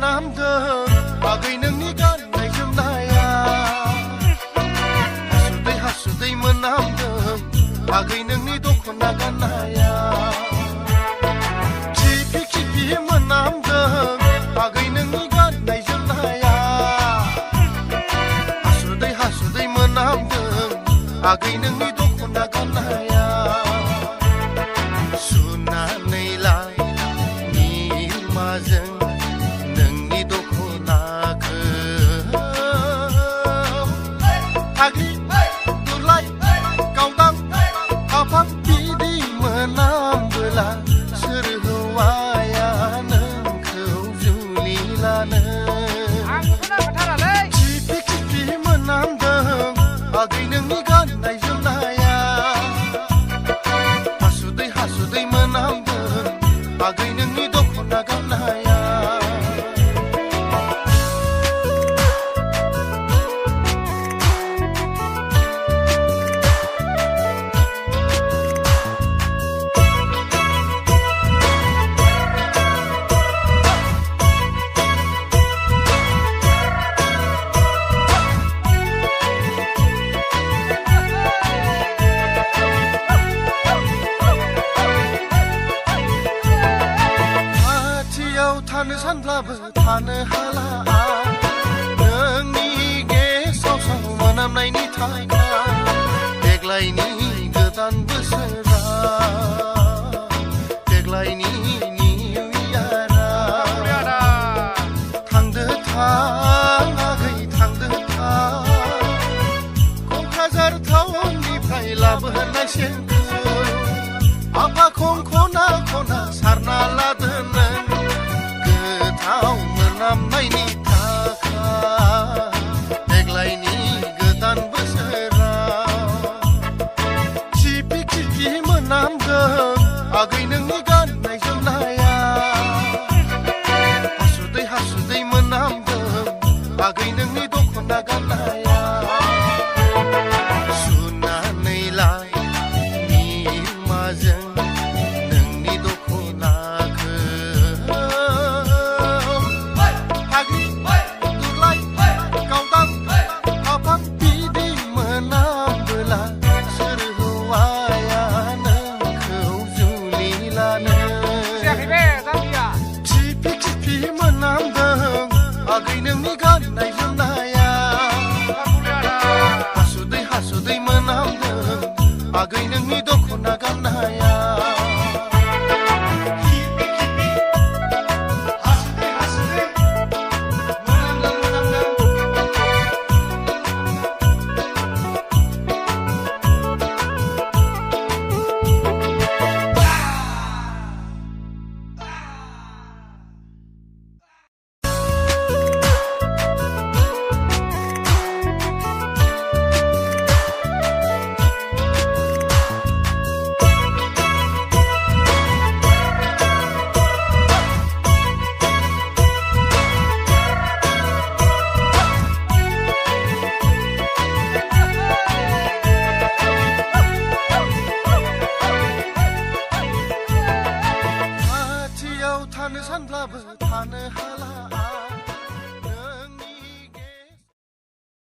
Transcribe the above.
मोनामदों आगै नोंनि गाननाय जोमनाया हासुदै हासुदै मोनामदों आगै नोंनि दख'ना गाननाया खिफि खिफि मोनामदों आगै नोंनि गाननाय जोमनाया हासुदै हासुदै मोनामदों आगै नोंनि दख'ना गाननाया सुनानै लाय निमाजों नोंनि दख'नाखौ आगै दुलाय गावदां हाफाम बिदि मोनामबोला सोर हौवाया नोंखौ जुलि लानो खिफि खिफि मोनामदों आगै नोंनि गाननाय जोमनाया हासुदै हासुदै मोनामदों आगै नोंनि दख'ना गाननाया थानो सानब्लाबो थानो हाला नोंनि गेसाव साव मोनामनायनि थाखाय देग्लायनि गोदान बोसोरा देग्लायनि निउ इयारा थांदो थां आगै थांदो थां क'क्राझार टाउननिफ्राय लाबोनाय सेनखौ आफा खना खना सारना लादों गोथाव मोनामनायनि थाखाय देग्लायनि गोदान बोसोराव खिफि खिफि मोनामदों आगै नोंनि गाननाय जोमनाया हासुदै हासुदै मोनामदों आगै नोंनि दख'ना गाननाया सुनानै लाय निमाजों नोंनि दख'नाखौ खिफि खिफि मोनामदों आगै नोंनि गाननाय जोमनाया हासुदै हासुदै मोनामदों आगै नोंनि दख'ना गाननाया थानो सानब्लाबो थानो हाला